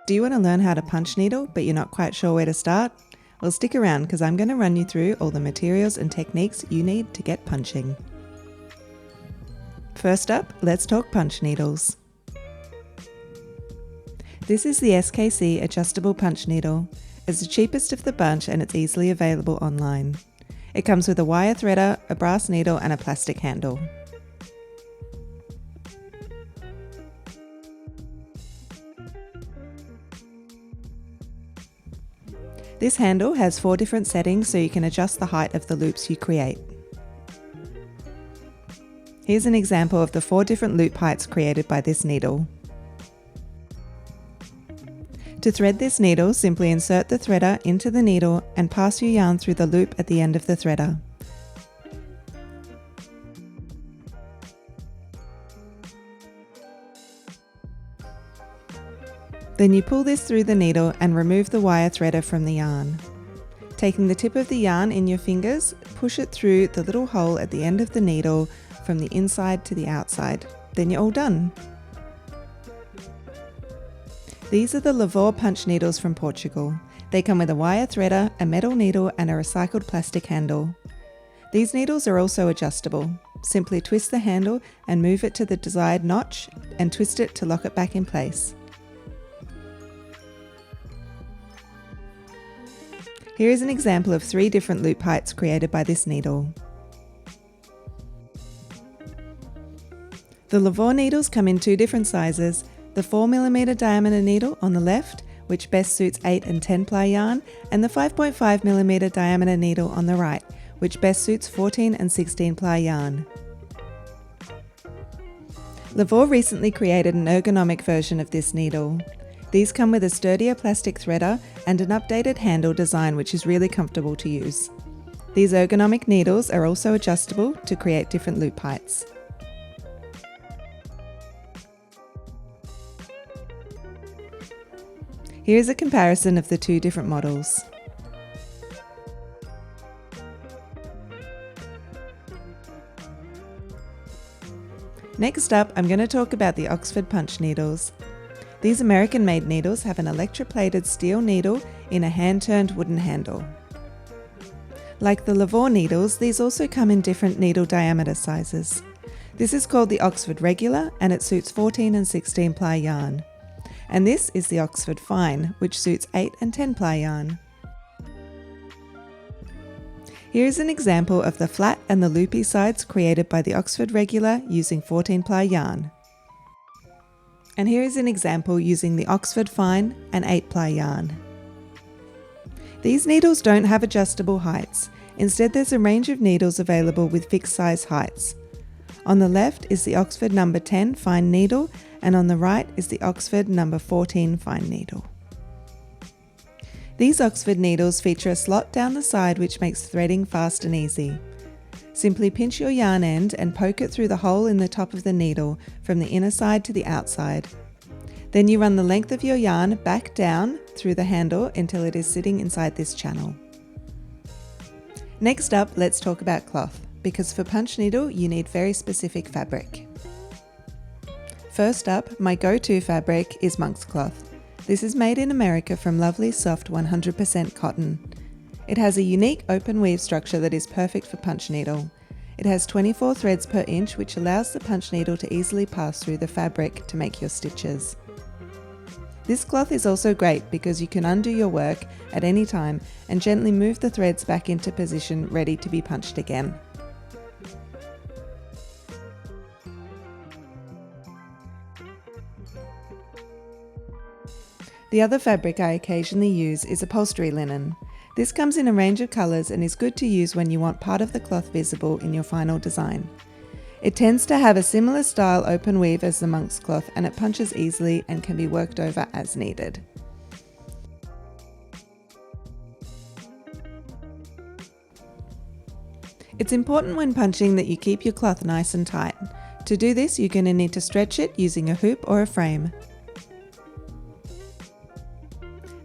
Do you want to learn how to punch needle, but you're not quite sure where to start? Well, stick around because I'm going to run you through all the materials and techniques you need to get punching. First up, let's talk punch needles. This is the SKC adjustable punch needle. It's the cheapest of the bunch and it's easily available online. It comes with a wire threader, a brass needle and a plastic handle. This handle has 4 different settings so you can adjust the height of the loops you create. Here's an example of the 4 different loop heights created by this needle. To thread this needle, simply insert the threader into the needle and pass your yarn through the loop at the end of the threader. Then you pull this through the needle and remove the wire threader from the yarn. Taking the tip of the yarn in your fingers, push it through the little hole at the end of the needle from the inside to the outside. Then you're all done. These are the Lavor punch needles from Portugal. They come with a wire threader, a metal needle and a recycled plastic handle. These needles are also adjustable. Simply twist the handle and move it to the desired notch and twist it to lock it back in place. Here is an example of 3 different loop heights created by this needle. The Lavor needles come in 2 different sizes, the 4mm diameter needle on the left, which best suits 8 and 10 ply yarn, and the 5.5mm diameter needle on the right, which best suits 14 and 16 ply yarn. Lavor recently created an ergonomic version of this needle. These come with a sturdier plastic threader and an updated handle design which is really comfortable to use. These ergonomic needles are also adjustable to create different loop heights. Here is a comparison of the 2 different models. Next up, I'm going to talk about the Oxford punch needles. These American-made needles have an electroplated steel needle in a hand-turned wooden handle. Like the Lavor needles, these also come in different needle diameter sizes. This is called the Oxford Regular and it suits 14 and 16 ply yarn. And this is the Oxford Fine, which suits 8 and 10 ply yarn. Here is an example of the flat and the loopy sides created by the Oxford Regular using 14 ply yarn. And here is an example using the Oxford Fine and 8 ply yarn. These needles don't have adjustable heights. Instead, there's a range of needles available with fixed size heights. On the left is the Oxford number 10 fine needle and on the right is the Oxford number 14 fine needle. These Oxford needles feature a slot down the side which makes threading fast and easy. Simply pinch your yarn end and poke it through the hole in the top of the needle from the inner side to the outside. Then you run the length of your yarn back down through the handle until it is sitting inside this channel. Next up, let's talk about cloth, because for punch needle you need very specific fabric. First up, my go-to fabric is monk's cloth. This is made in America from lovely soft 100% cotton. It has a unique open weave structure that is perfect for punch needle. It has 24 threads per inch which allows the punch needle to easily pass through the fabric to make your stitches. This cloth is also great because you can undo your work at any time and gently move the threads back into position ready to be punched again. The other fabric I occasionally use is upholstery linen. This comes in a range of colours and is good to use when you want part of the cloth visible in your final design. It tends to have a similar style open weave as the monk's cloth and it punches easily and can be worked over as needed. It's important when punching that you keep your cloth nice and tight. To do this, you're going to need to stretch it using a hoop or a frame.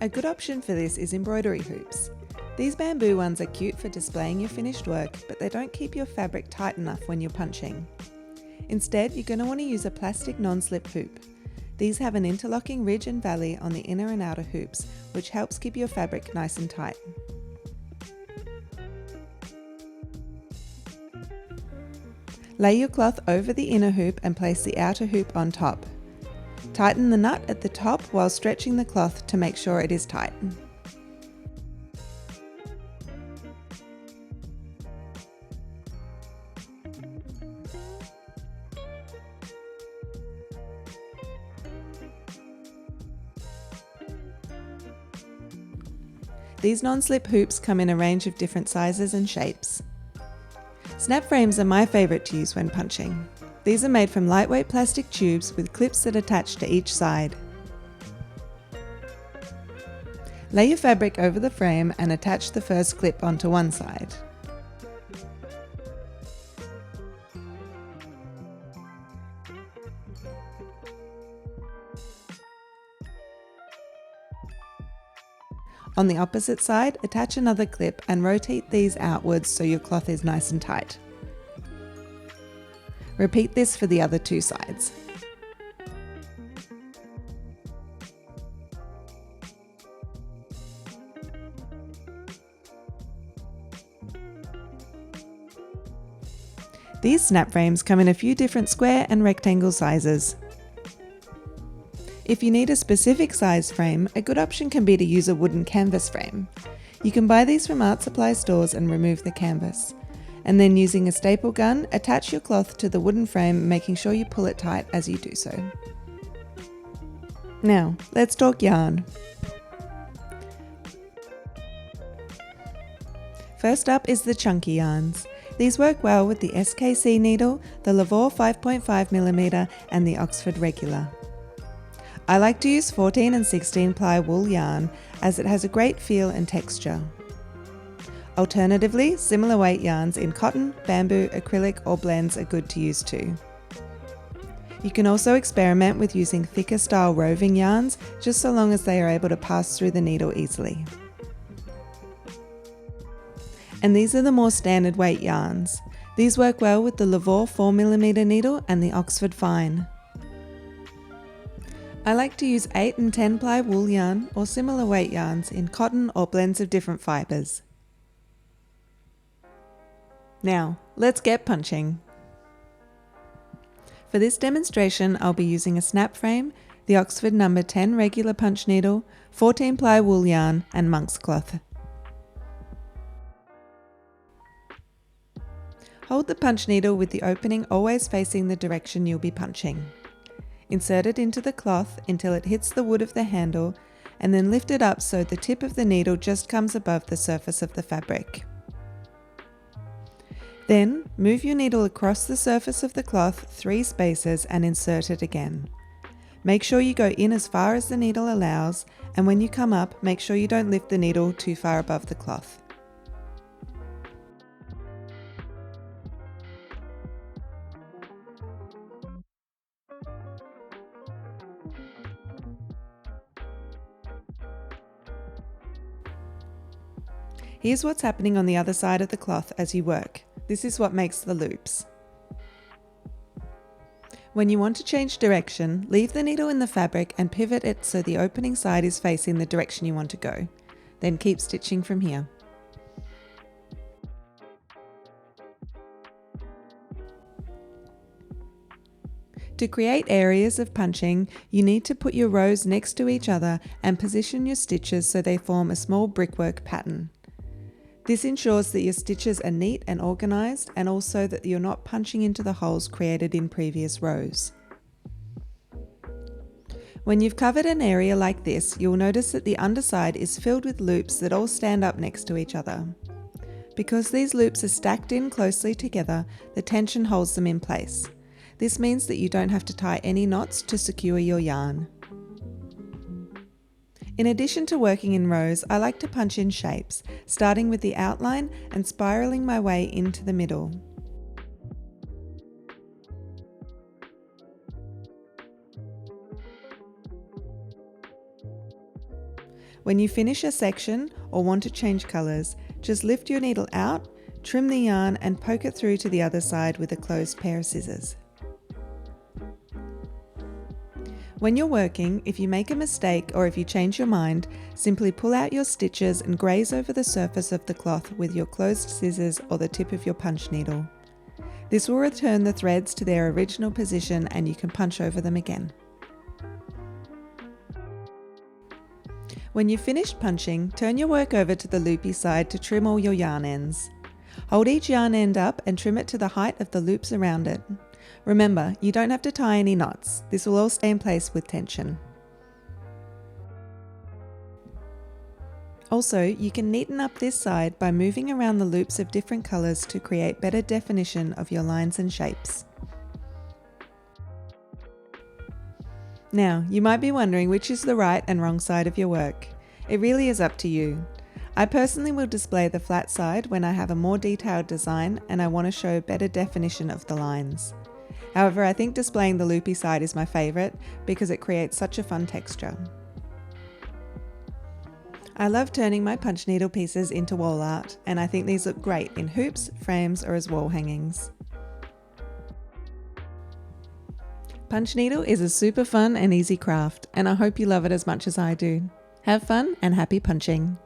A good option for this is embroidery hoops. These bamboo ones are cute for displaying your finished work, but they don't keep your fabric tight enough when you're punching. Instead, you're going to want to use a plastic non-slip hoop. These have an interlocking ridge and valley on the inner and outer hoops, which helps keep your fabric nice and tight. Lay your cloth over the inner hoop and place the outer hoop on top. Tighten the nut at the top while stretching the cloth to make sure it is tight. These non-slip hoops come in a range of different sizes and shapes. Snap frames are my favourite to use when punching. These are made from lightweight plastic tubes with clips that attach to each side. Lay your fabric over the frame and attach the first clip onto one side. On the opposite side, attach another clip and rotate these outwards so your cloth is nice and tight. Repeat this for the other two sides. These snap frames come in a few different square and rectangle sizes. If you need a specific size frame, a good option can be to use a wooden canvas frame. You can buy these from art supply stores and remove the canvas. And then using a staple gun, attach your cloth to the wooden frame, making sure you pull it tight as you do so. Now, let's talk yarn. First up is the chunky yarns. These work well with the SKC needle, the Lavor 5.5mm and the Oxford regular. I like to use 14 and 16 ply wool yarn as it has a great feel and texture. Alternatively, similar weight yarns in cotton, bamboo, acrylic or blends are good to use too. You can also experiment with using thicker style roving yarns, just so long as they are able to pass through the needle easily. And these are the more standard weight yarns. These work well with the Lavor 4mm needle and the Oxford fine. I like to use 8 and 10 ply wool yarn or similar weight yarns in cotton or blends of different fibres. Now, let's get punching. For this demonstration, I'll be using a snap frame, the Oxford No. 10 regular punch needle, 14 ply wool yarn and monk's cloth. Hold the punch needle with the opening always facing the direction you'll be punching. Insert it into the cloth until it hits the wood of the handle and then lift it up so the tip of the needle just comes above the surface of the fabric. Then, move your needle across the surface of the cloth 3 spaces and insert it again. Make sure you go in as far as the needle allows, and when you come up, make sure you don't lift the needle too far above the cloth. Here's what's happening on the other side of the cloth as you work. This is what makes the loops. When you want to change direction, leave the needle in the fabric and pivot it so the opening side is facing the direction you want to go. Then keep stitching from here. To create areas of punching, you need to put your rows next to each other and position your stitches so they form a small brickwork pattern. This ensures that your stitches are neat and organised, and also that you're not punching into the holes created in previous rows. When you've covered an area like this, you'll notice that the underside is filled with loops that all stand up next to each other. Because these loops are stacked in closely together, the tension holds them in place. This means that you don't have to tie any knots to secure your yarn. In addition to working in rows, I like to punch in shapes, starting with the outline and spiralling my way into the middle. When you finish a section or want to change colours, just lift your needle out, trim the yarn and poke it through to the other side with a closed pair of scissors. When you're working, if you make a mistake or if you change your mind, simply pull out your stitches and graze over the surface of the cloth with your closed scissors or the tip of your punch needle. This will return the threads to their original position and you can punch over them again. When you've finished punching, turn your work over to the loopy side to trim all your yarn ends. Hold each yarn end up and trim it to the height of the loops around it. Remember, you don't have to tie any knots. This will all stay in place with tension. Also, you can neaten up this side by moving around the loops of different colours to create better definition of your lines and shapes. Now, you might be wondering which is the right and wrong side of your work. It really is up to you. I personally will display the flat side when I have a more detailed design and I want to show better definition of the lines. However, I think displaying the loopy side is my favourite because it creates such a fun texture. I love turning my punch needle pieces into wall art, and I think these look great in hoops, frames, or as wall hangings. Punch needle is a super fun and easy craft, and I hope you love it as much as I do. Have fun and happy punching!